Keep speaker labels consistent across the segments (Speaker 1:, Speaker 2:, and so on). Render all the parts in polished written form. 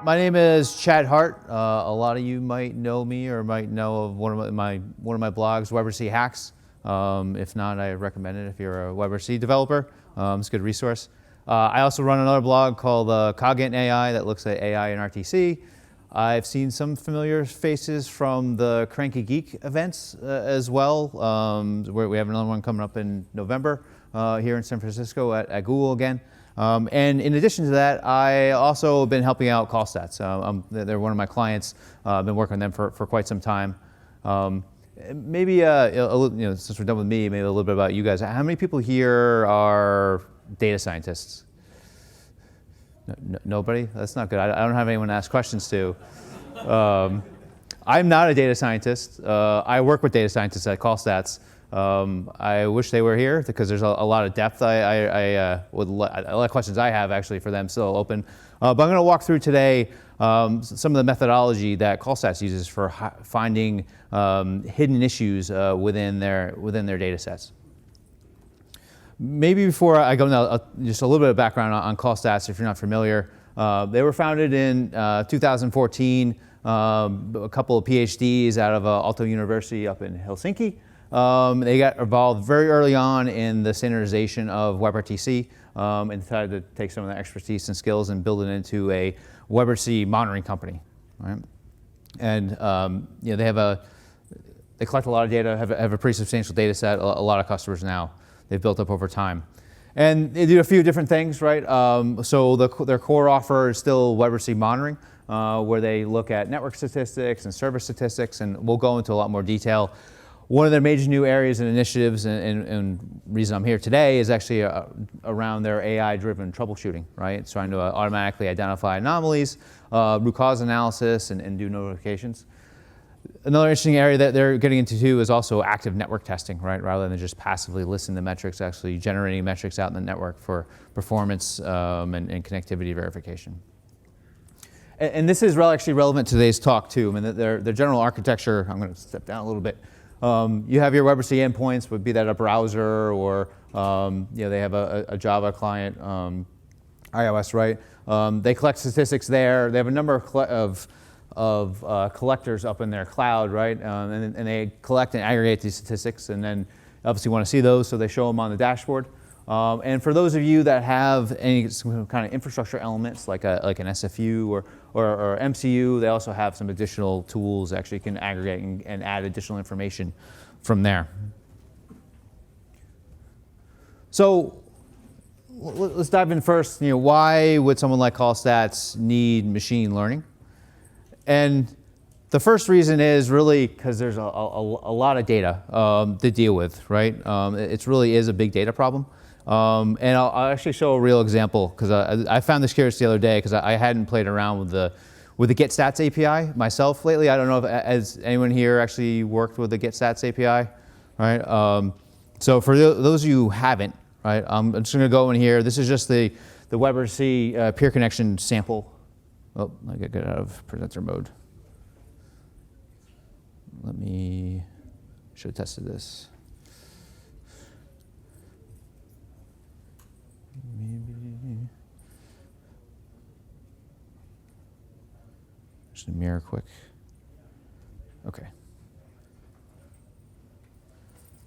Speaker 1: My name is Chad Hart. A lot of you might know me or might know of one of my blogs, WebRTC Hacks. If not, I recommend it if you're a WebRTC developer. It's a good resource. I also run another blog called Cogent AI that looks at AI and RTC. I've seen some familiar faces from the Cranky Geek events as well. Where we have another one coming up in November here in San Francisco at Google again. And in addition to that, I also have been helping out CallStats. They're one of my clients. I've been working with them for quite some time. Maybe, since we're done with me, maybe a little bit about you guys. How many people here are data scientists? Nobody? That's not good. I don't have anyone to ask questions to. I'm not a data scientist. I work with data scientists at CallStats. I wish they were here because there's a lot of depth. A lot of questions I have actually for them still open. But I'm going to walk through today some of the methodology that CallStats uses for finding hidden issues within their data sets. Maybe before I go now, just a little bit of background on CallStats if you're not familiar. They were founded in 2014. A couple of PhDs out of Aalto University up in Helsinki. They got involved very early on in the standardization of WebRTC and decided to take some of their expertise and skills and build it into a WebRTC monitoring company. Right? And they collect a lot of data, have a pretty substantial data set, a lot of customers now. They've built up over time. And they do a few different things, right? So their core offer is still WebRTC monitoring, where they look at network statistics and service statistics, and we'll go into a lot more detail. One of their major new areas and initiatives and reason I'm here today is actually around their AI-driven troubleshooting, right? It's trying to automatically identify anomalies, root cause analysis, and do notifications. Another interesting area that they're getting into too is also active network testing, right? Rather than just passively listening to metrics, actually generating metrics out in the network for performance and connectivity verification. And this is actually relevant to today's talk too. I mean, their general architecture, I'm going to step down a little bit. You have your WebRTC endpoints, would be that a browser or they have a Java client, iOS, right? They collect statistics there. They have a number of collectors up in their cloud, right? And they collect and aggregate these statistics, and then obviously want to see those, so they show them on the dashboard. And for those of you that have any kind of infrastructure elements, like an SFU or MCU, they also have some additional tools that actually can aggregate and add additional information from there. So let's dive in first. Why would someone like CallStats need machine learning? And the first reason is really because there's a lot of data to deal with, right? It really is a big data problem. And I'll actually show a real example because I found this curious the other day because I hadn't played around with the GetStats API myself lately. I don't know if has anyone here actually worked with the GetStats API, right? So for those of you who haven't, right, I'm just going to go in here. This is just the WebRTC peer connection sample. Oh, I got to get out of presenter mode. Should have tested this. Maybe. Just a mirror quick. Okay.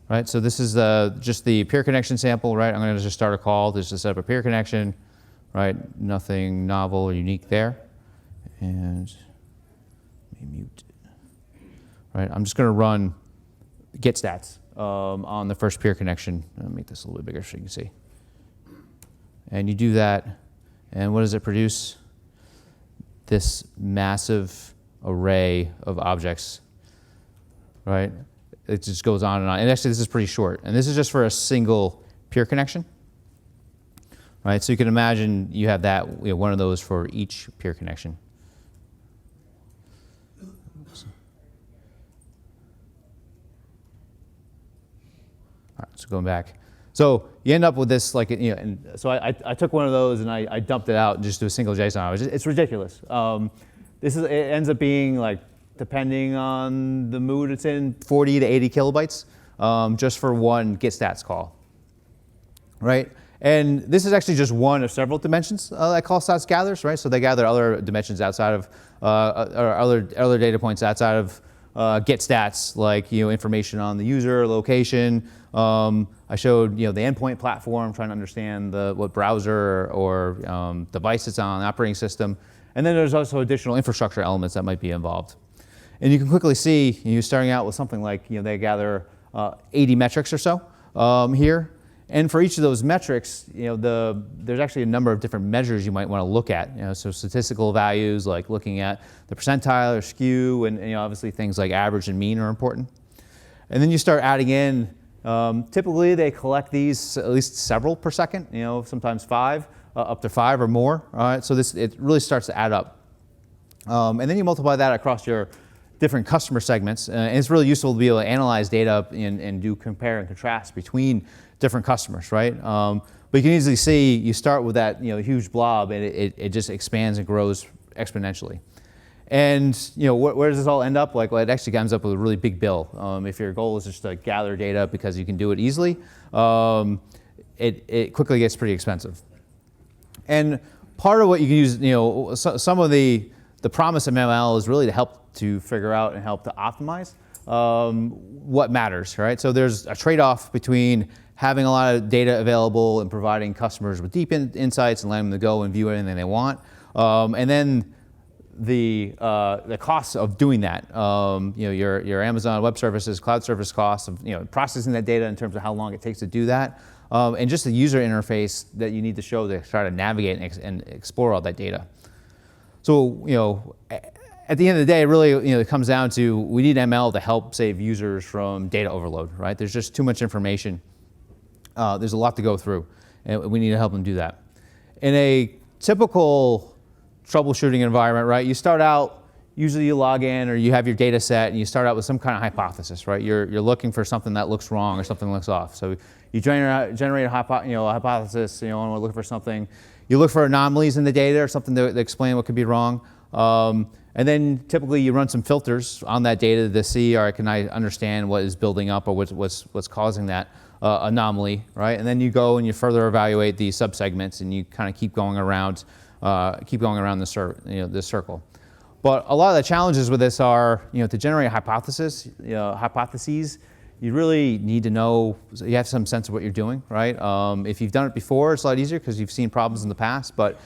Speaker 1: Right, so this is just the peer connection sample, right? I'm going to just start a call just to set up a peer connection, right? Nothing novel or unique there. And let me mute. Right, I'm just going to run GetStats on the first peer connection. I'll make this a little bit bigger so you can see. And you do that, and what does it produce? This massive array of objects, right? It just goes on. And actually, this is pretty short. And this is just for a single peer connection, right? So you can imagine you have that, one of those for each peer connection. All right, so going back. So you end up with this, and so I took one of those and I dumped it out just to a single JSON. It's ridiculous. It ends up being depending on the mood it's in, 40 to 80 kilobytes just for one GetStats call, right? And this is actually just one of several dimensions that call stats gathers, right? So they gather other dimensions outside of, or other data points outside of get stats, like information on the user, location. I showed the endpoint platform, trying to understand what browser or device it's on, the operating system. And then there's also additional infrastructure elements that might be involved. And you can quickly see you're starting out with something like they gather 80 metrics or so here. And for each of those metrics, there's actually a number of different measures you might want to look at. So statistical values, like looking at the percentile or skew, and obviously things like average and mean are important. And then you start adding in. Typically, they collect these at least several per second. Sometimes 5, up to 5 or more. All right, so it really starts to add up. And then you multiply that across your different customer segments, and it's really useful to be able to analyze data and do compare and contrast between different customers, right? But you can easily see you start with that huge blob, and it just expands and grows exponentially. And where does this all end up? Well, it actually ends up with a really big bill. If your goal is just to gather data because you can do it easily, it quickly gets pretty expensive. And part of what you can use, some of the promise of ML is really to help to figure out and help to optimize what matters, right? So there's a trade-off between having a lot of data available and providing customers with deep insights and letting them go and view anything they want, and then the costs of doing that. Your Amazon Web Services, cloud service costs of processing that data in terms of how long it takes to do that, and just the user interface that you need to show to try to navigate and explore all that data. So at the end of the day, really, it comes down to we need ML to help save users from data overload, right? There's just too much information. There's a lot to go through, and we need to help them do that. In a typical troubleshooting environment, right, you start out, usually you log in or you have your data set and you start out with some kind of hypothesis, right? You're looking for something that looks wrong or something looks off. So you generate a hypothesis, and look for something. You look for anomalies in the data or something to explain what could be wrong. And then typically you run some filters on that data to see, or can I understand what is building up or what's causing that anomaly, right? And then you go and you further evaluate these subsegments, and you kind of keep going around this circle. But a lot of the challenges with this are, to generate hypotheses, you really need to know, you have some sense of what you're doing, right? If you've done it before, it's a lot easier because you've seen problems in the past. But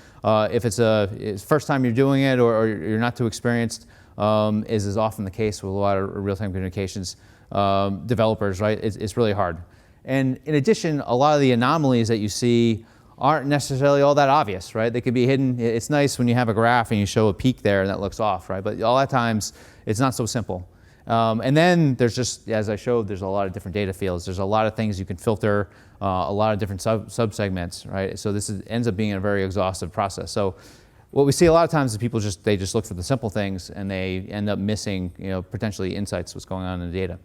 Speaker 1: if it's first time you're doing it, or you're not too experienced, as is often the case with a lot of real-time communications developers, right? It's really hard. And in addition, a lot of the anomalies that you see aren't necessarily all that obvious, right? They could be hidden. It's nice when you have a graph and you show a peak there and that looks off, right? But a lot of times it's not so simple. And then there's just, as I showed, there's a lot of different data fields. There's a lot of things you can filter, a lot of different subsegments, right? So this ends up being a very exhaustive process. So what we see a lot of times is people just look for the simple things and they end up missing, potentially insights, what's going on in the data.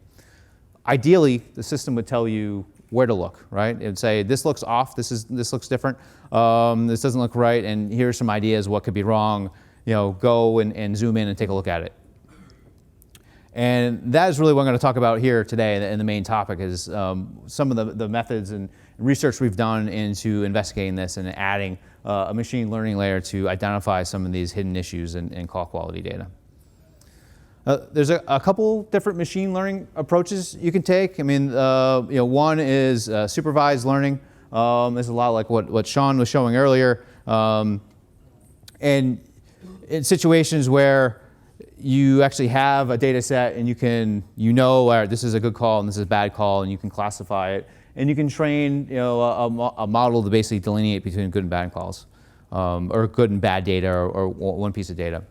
Speaker 1: Ideally, the system would tell you where to look, right? It would say, this looks off, this looks different, this doesn't look right, and here's some ideas what could be wrong. Go and zoom in and take a look at it. And that is really what I'm going to talk about here today, and the main topic is some of the methods and research we've done into investigating this and adding a machine learning layer to identify some of these hidden issues in call quality data. There's a couple different machine learning approaches you can take. I mean, one is supervised learning. There's a lot like what Sean was showing earlier. And in situations where you actually have a data set and this is a good call and this is a bad call, and you can classify it, and you can train a model to basically delineate between good and bad calls, or good and bad data, or one piece of data.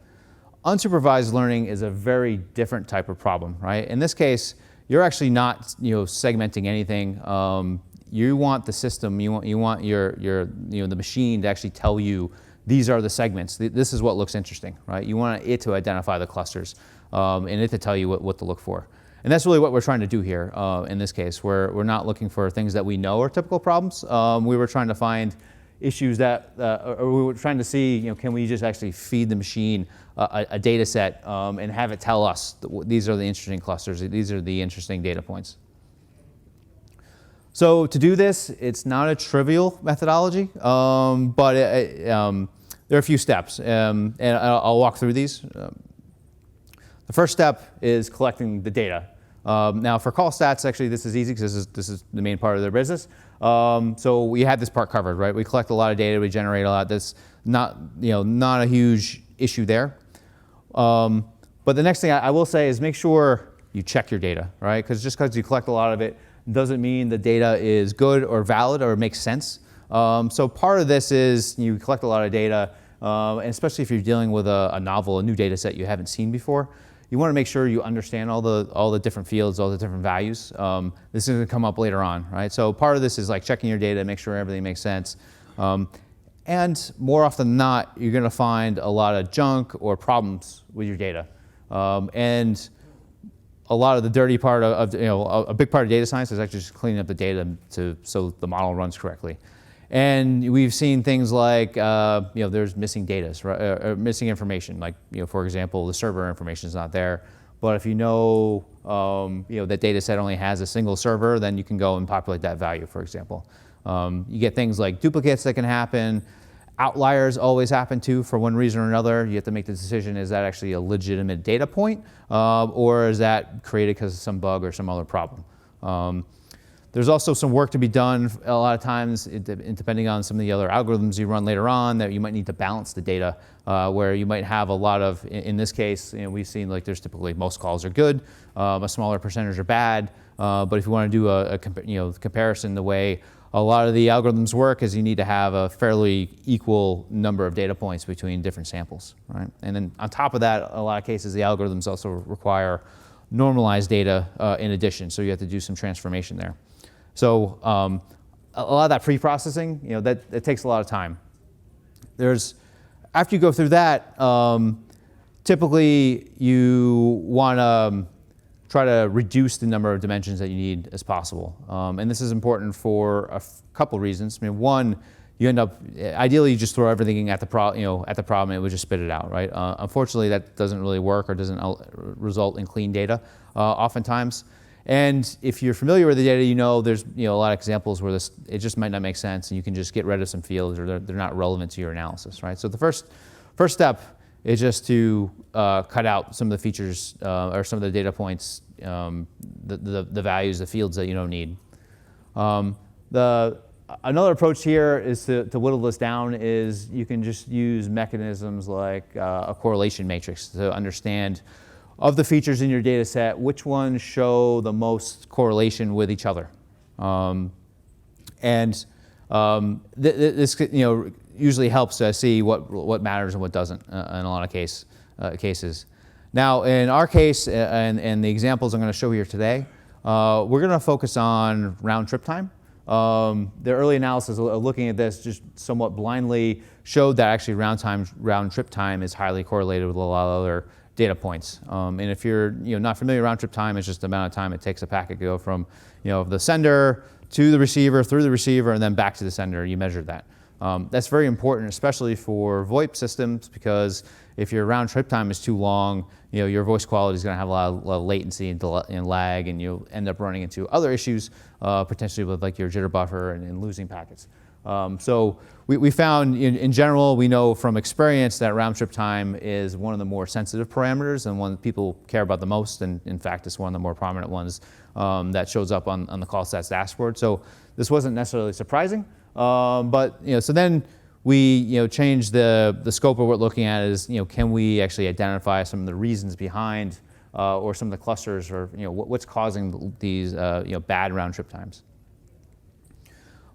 Speaker 1: Unsupervised learning is a very different type of problem, right? In this case, you're actually not segmenting anything. You want the system, you want the machine to actually tell you these are the segments. This is what looks interesting, right? You want it to identify the clusters, and it to tell you what to look for. And that's really what we're trying to do here in this case. We're not looking for things that we know are typical problems. We were trying to find issues that, or we were trying to see, can we just actually feed the machine a data set and have it tell us these are the interesting clusters, these are the interesting data points. So to do this, it's not a trivial methodology, but there are a few steps, and I'll walk through these. The first step is collecting the data. Now for call stats, actually this is easy because this is the main part of their business. So we had this part covered, right? We collect a lot of data, we generate a lot. That's not a huge issue there. But the next thing I will say is make sure you check your data, right? Because just because you collect a lot of it doesn't mean the data is good or valid or makes sense. So part of this is you collect a lot of data, and especially if you're dealing with a novel, a new data set you haven't seen before. You want to make sure you understand all the different fields, all the different values. This is going to come up later on, right? So part of this is like checking your data, make sure everything makes sense. And more often than not, you're going to find a lot of junk or problems with your data. And a lot of the dirty part of a big part of data science is actually just cleaning up the data so the model runs correctly. And we've seen things like there's missing data, right, or missing information. Like for example, the server information is not there. But if you know that data set only has a single server, then you can go and populate that value, for example. You get things like duplicates that can happen. Outliers always happen too for one reason or another. You have to make the decision, is that actually a legitimate data point or is that created because of some bug or some other problem? There's also some work to be done a lot of times, depending on some of the other algorithms you run later on, that you might need to balance the data, where you might have a lot of, in this case, we've seen like there's typically most calls are good, a smaller percentage are bad, but if you want to do a comparison, the way a lot of the algorithms work is you need to have a fairly equal number of data points between different samples, right? And then on top of that, a lot of cases, the algorithms also require normalized data in addition, so you have to do some transformation there. So a lot of that pre-processing, that takes a lot of time. After you go through that, typically you want to try to reduce the number of dimensions that you need as possible. And this is important for a couple reasons. I mean, one, you end up, ideally you just throw everything at the problem and it would just spit it out, right? Unfortunately, that doesn't really work or doesn't result in clean data oftentimes. And if you're familiar with the data, there's a lot of examples where it just might not make sense and you can just get rid of some fields or they're not relevant to your analysis, right? So the first step is just to cut out some of the features or some of the data points, the values, the fields that you don't need. Another approach here is to whittle this down is you can just use mechanisms like a correlation matrix to understand of the features in your data set, which ones show the most correlation with each other. This usually helps see what matters and what doesn't in a lot of cases. Now, in our case, and the examples I'm going to show here today, we're going to focus on round trip time. The early analysis looking at this just somewhat blindly showed that actually round trip time is highly correlated with a lot of other data points. And if you're not familiar, round trip time is just the amount of time it takes a packet to go from the sender to the receiver, through the receiver, and then back to the sender. You measure that. That's very important, especially for VoIP systems, because if your round trip time is too long, your voice quality is going to have a lot of latency and lag, and you'll end up running into other issues, potentially with like your jitter buffer and losing packets. So we found, in general, we know from experience that round trip time is one of the more sensitive parameters and one that people care about the most, and in fact, it's one of the more prominent ones that shows up on the call stats dashboard. So this wasn't necessarily surprising, but so then we changed the scope of what we're looking at is can we actually identify some of the reasons behind or some of the clusters or what's causing these bad round trip times.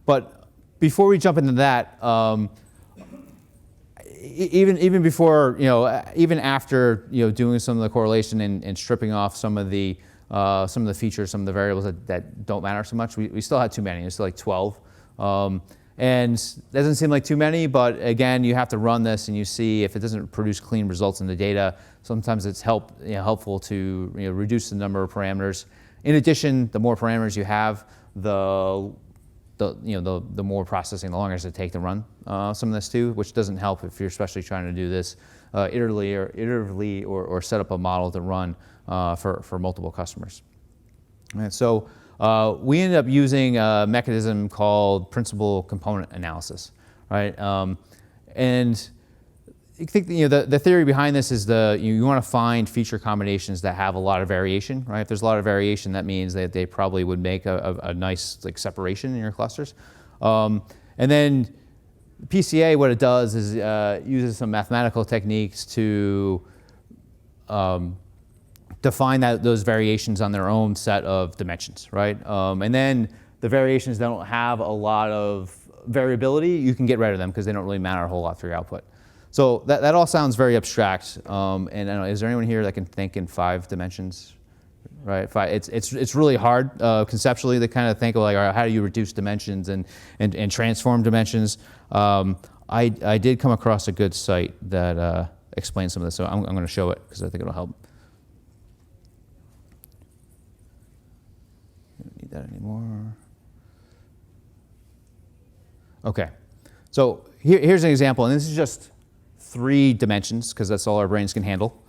Speaker 1: But before we jump into that, even before even after doing some of the correlation and stripping off some of the features, some of the variables that don't matter so much, we still had too many. It's still like 12. And that doesn't seem like too many, but again, you have to run this and you see if it doesn't produce clean results in the data. Sometimes it's helpful to reduce the number of parameters. In addition, the more parameters you have, the more processing, the longer it takes to run some of this too, which doesn't help if you're especially trying to do this iteratively or set up a model to run for multiple customers. And so we ended up using a mechanism called principal component analysis, right? And I think the theory behind this is you want to find feature combinations that have a lot of variation, right? If there's a lot of variation, that means that they probably would make a nice separation in your clusters. And then PCA, what it does is uses some mathematical techniques to define those variations on their own set of dimensions, right? And then the variations that don't have a lot of variability, you can get rid of them because they don't really matter a whole lot for your output. So that all sounds very abstract. And I don't know, is there anyone here that can think in 5 dimensions? Right, it's really hard conceptually to kind of think of all right, how do you reduce dimensions and transform dimensions. I did come across a good site that explains some of this, so I'm going to show it because I think it'll help. Don't need that anymore. Okay, so here's an example, and this is just 3 dimensions because that's all our brains can handle.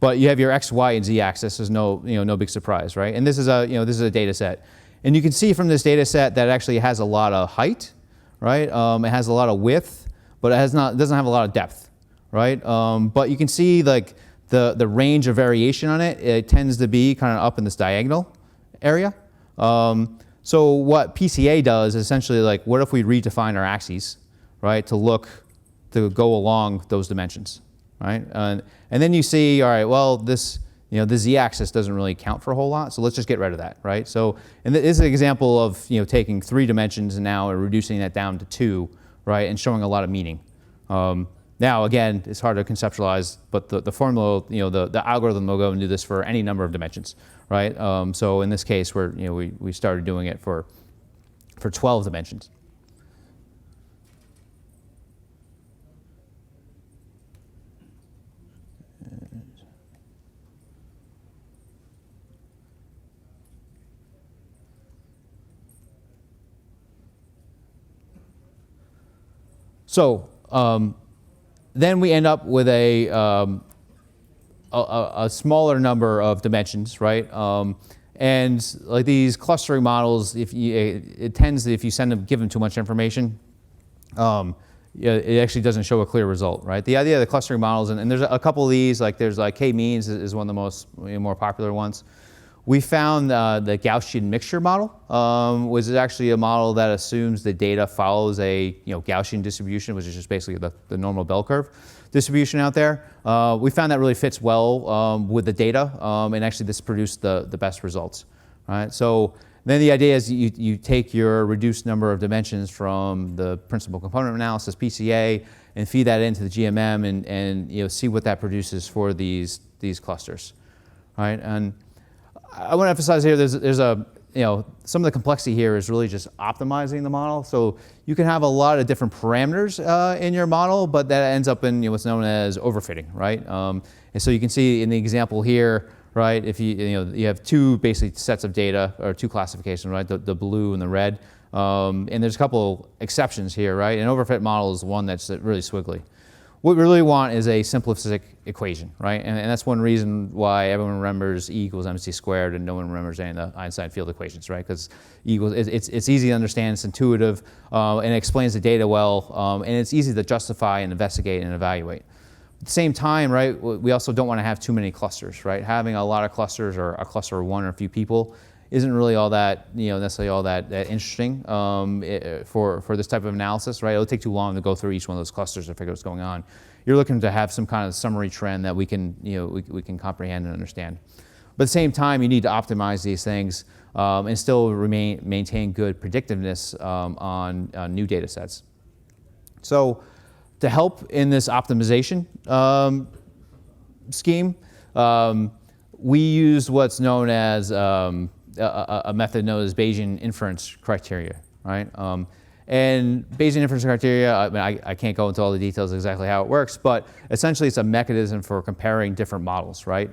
Speaker 1: But you have your x, y, and z axis. There's no big surprise, right? And this is a data set, and you can see from this data set that it actually has a lot of height, right? It has a lot of width, but it doesn't have a lot of depth, right? But you can see like the range of variation on it. It tends to be kind of up in this diagonal area. So what PCA does is essentially like, what if we redefine our axes, right, to go along those dimensions, right? And then you see, all right, well, the z-axis doesn't really count for a whole lot, so let's just get rid of that, right? So, and this is an example of taking 3 dimensions and now reducing that down to 2, right, and showing a lot of meaning. Now, again, it's hard to conceptualize, but the formula, the algorithm will go and do this for any number of dimensions, right? So in this case, we started doing it for 12 dimensions. So then we end up with a smaller number of dimensions, right? And like these clustering models, it tends that if you give them too much information, it actually doesn't show a clear result, right? The idea of the clustering models, and there's a couple of these, like there's like k-means is one of the most more popular ones. We found the Gaussian mixture model, which is actually a model that assumes the data follows a Gaussian distribution, which is just basically the normal bell curve distribution out there. We found that really fits well with the data, and actually this produced the best results. Right? So then the idea is you take your reduced number of dimensions from the principal component analysis, PCA, and feed that into the GMM and see what that produces for these clusters. Right? And I want to emphasize here there's a some of the complexity here is really just optimizing the model. So you can have a lot of different parameters in your model, but that ends up in what's known as overfitting, right? And so you can see in the example here, right? If you have 2 basic sets of data or 2 classifications, right? The blue and the red, and there's a couple exceptions here, right? An overfit model is one that's really squiggly. What we really want is a simplistic equation, right? And that's one reason why everyone remembers E equals mc squared and no one remembers any of the Einstein field equations, right? Because E equals, it's easy to understand, it's intuitive, and it explains the data well, and it's easy to justify and investigate and evaluate. At the same time, right, we also don't want to have too many clusters, right? Having a lot of clusters or a cluster of 1 or a few people isn't really all that, necessarily all that interesting for this type of analysis, right? It'll take too long to go through each one of those clusters to figure what's going on. You're looking to have some kind of summary trend that we can, we can comprehend and understand. But at the same time, you need to optimize these things and still maintain good predictiveness on new data sets. So to help in this optimization scheme, we use what's known as a method known as Bayesian Inference criteria, right? And Bayesian Inference criteria, I can't go into all the details exactly how it works, but essentially it's a mechanism for comparing different models, right?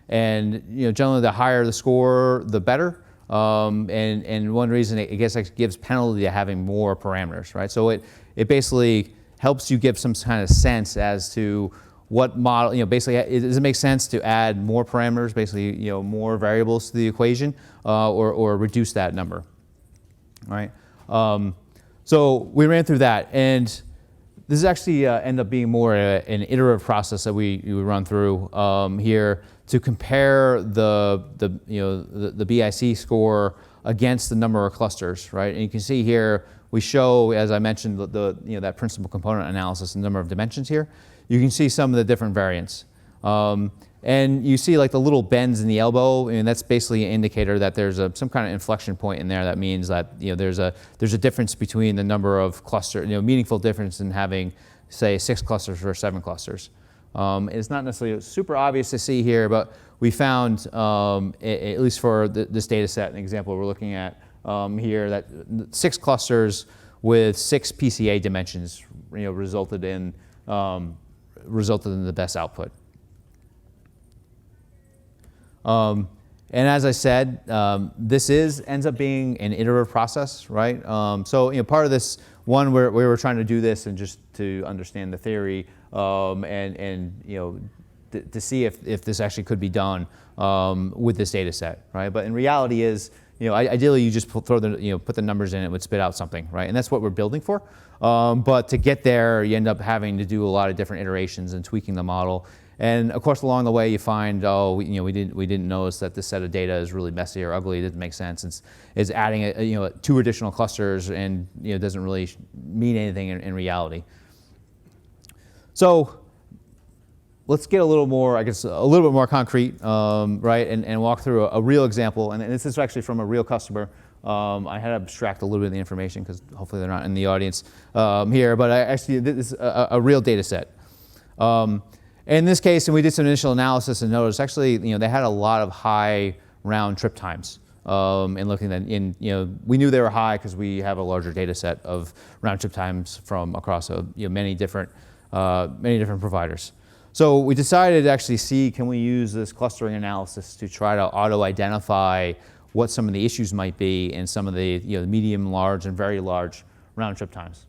Speaker 1: And generally the higher the score, the better. And one reason it gives penalty to having more parameters, right? So it basically helps you give some kind of sense as to what model, basically, does it make sense to add more parameters, basically, more variables to the equation, or reduce that number, right? So we ran through that, and this is actually end up being more an iterative process that we run through here to compare the BIC score against the number of clusters, right? And you can see here we show, as I mentioned, that principal component analysis, the number of dimensions here. You can see some of the different variants. And you see like the little bends in the elbow, and that's basically an indicator that there's some kind of inflection point in there. That means that there's a difference between the number of clusters, meaningful difference in having, say, 6 clusters or 7 clusters. It's not necessarily super obvious to see here, but we found, at least for this data set, an example we're looking at here, that 6 clusters with 6 PCA dimensions, resulted in the best output. And as I said, this ends up being an iterative process, right? So part of this one, we were trying to do this and just to understand the theory, and to see if this actually could be done with this data set, right? But in reality is, ideally you just put the numbers in, it would spit out something, right? And that's what we're building for. But to get there, you end up having to do a lot of different iterations and tweaking the model. And of course, along the way, you find, we didn't notice that this set of data is really messy or ugly. It doesn't make sense. It's adding 2 additional clusters, and doesn't really mean anything in reality. So let's get a little more, I guess, a little bit more concrete, right? And walk through a real example. And this is actually from a real customer. I had to abstract a little bit of the information because hopefully they're not in the audience here. But this is a real data set. In this case, and we did some initial analysis and noticed actually, they had a lot of high round trip times. And looking at, we knew they were high because we have a larger data set of round trip times from across many different providers. So we decided to actually see, can we use this clustering analysis to try to auto-identify what some of the issues might be in some of the medium, large, and very large round trip times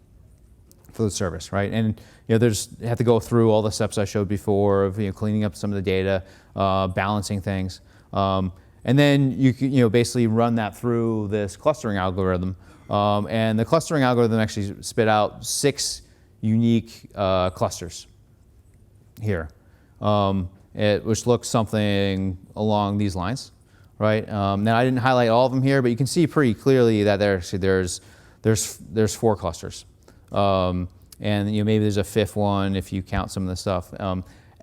Speaker 1: for the service, right? And you have to go through all the steps I showed before of cleaning up some of the data, balancing things, and then you can basically run that through this clustering algorithm, and the clustering algorithm actually spit out 6 unique clusters here, which looks something along these lines, right? Now I didn't highlight all of them here, but you can see pretty clearly that there's 4 clusters. And maybe there's a 5th one if you count some of the stuff.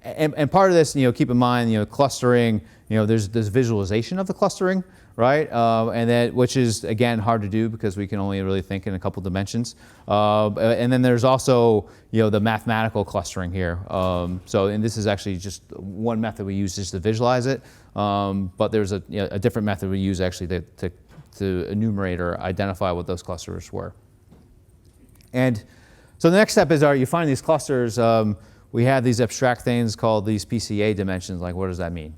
Speaker 1: And part of this, keep in mind, clustering, there's this visualization of the clustering, right? And that, which is again hard to do because we can only really think in a couple dimensions. And then there's also, the mathematical clustering here. And this is actually just one method we use just to visualize it. But there's a different method we use actually to enumerate or identify what those clusters were. And so the next step is, you find these clusters. We have these abstract things called these PCA dimensions. Like, what does that mean?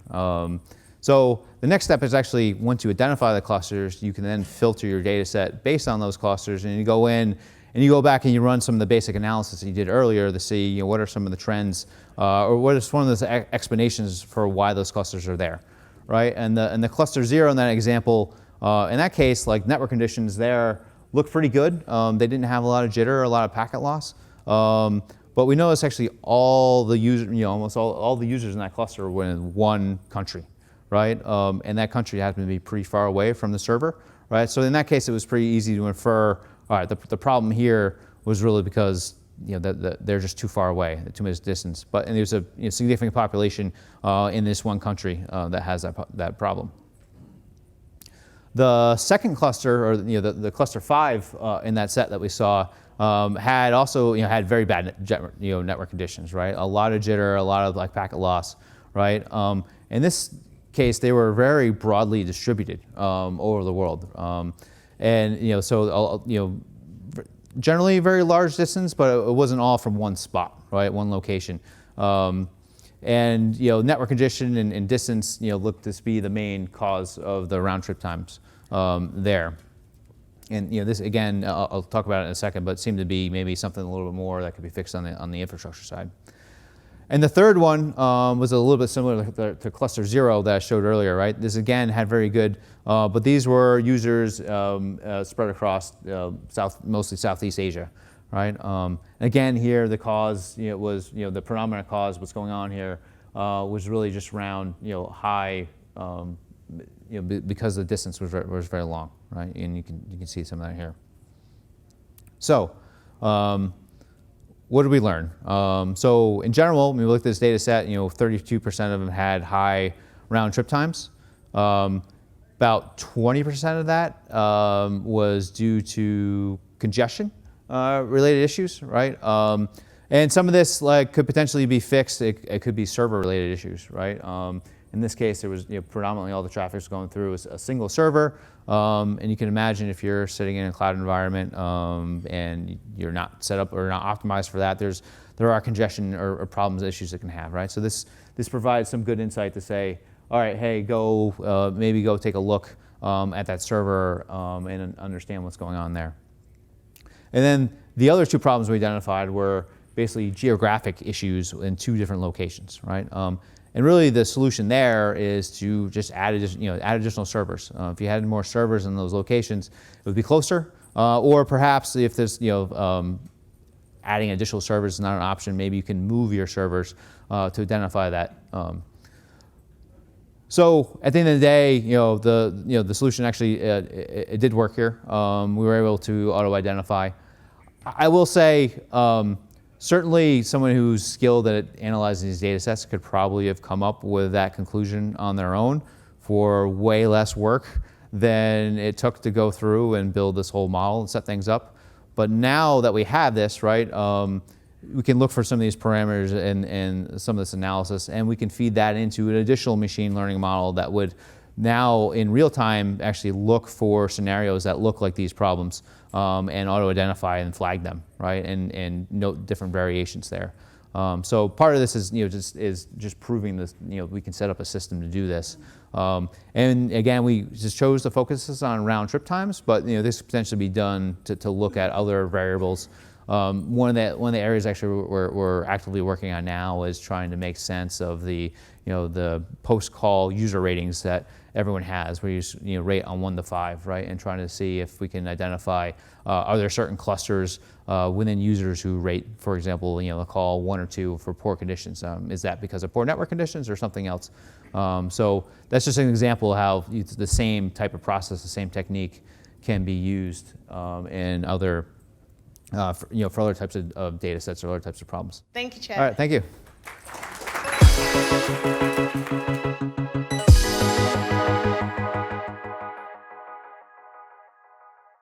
Speaker 1: So the next step is actually, once you identify the clusters, you can then filter your data set based on those clusters, and you go in and you go back and you run some of the basic analysis that you did earlier to see what are some of the trends, or what is one of those explanations for why those clusters are there, right? And the cluster 0 in that example, in that case, like network conditions there looked pretty good. They didn't have a lot of jitter or a lot of packet loss. But we noticed actually all the users, almost all the users in that cluster were in one country, right? And that country happened to be pretty far away from the server, right? So in that case, it was pretty easy to infer, all right, the problem here was really because they're just too far away, too much distance. And there's a significant population in this one country that has that problem. The second cluster, or the cluster 5 in that set that we saw, had also had very bad network conditions, right? A lot of jitter, a lot of packet loss, right? In this case, they were very broadly distributed over the world, and so generally very large distance, but it wasn't all from one spot, right? One location. And network condition and distance looked to be the main cause of the round trip times there. And this again, I'll talk about it in a second, but it seemed to be maybe something a little bit more that could be fixed on the infrastructure side. And the third one was a little bit similar to cluster 0 that I showed earlier, right? This again had very good, but these were users spread across mostly Southeast Asia, right? Again, here the cause was, the predominant cause, what's going on here was really just around, high, because the distance was very long, right? And you can see some of that here. So, what did we learn? So in general, when we looked at this data set, 32% of them had high round trip times. About 20% of that was due to congestion related issues, right? And some of this could potentially be fixed. It could be server related issues, right? In this case, it was predominantly all the traffic was going through a single server. And you can imagine if you're sitting in a cloud environment and you're not set up or not optimized for that, there are congestion or problems, issues that can have, right? So this provides some good insight to say, all right, hey, maybe go take a look at that server and understand what's going on there. And then the other two problems we identified were basically geographic issues in 2 different locations, right? And really the solution there is to just add additional servers. If you had more servers in those locations, it would be closer. Or perhaps if there's, adding additional servers is not an option, maybe you can move your servers to identify that. So at the end of the day, the solution actually it did work here. We were able to auto-identify. I will say, certainly someone who's skilled at analyzing these data sets could probably have come up with that conclusion on their own for way less work than it took to go through and build this whole model and set things up. But now that we have this, right, we can look for some of these parameters and some of this analysis, and we can feed that into an additional machine learning model that would now in real time actually look for scenarios that look like these problems and auto-identify and flag them, right, and note different variations there. So part of this is just proving this, we can set up a system to do this. And again, we just chose to focus this on round trip times, but this could potentially be done to look at other variables. One of the areas actually we're actively working on now is trying to make sense of the post-call user ratings that everyone has, where you rate on 1 to 5, right, and trying to see if we can identify are there certain clusters within users who rate, for example, a call 1 or 2 for poor conditions. Is that because of poor network conditions or something else? So that's just an example of how the same type of process, the same technique, can be used in other for other types of data sets or other types of problems.
Speaker 2: Thank you, Chad.
Speaker 1: All right, thank you.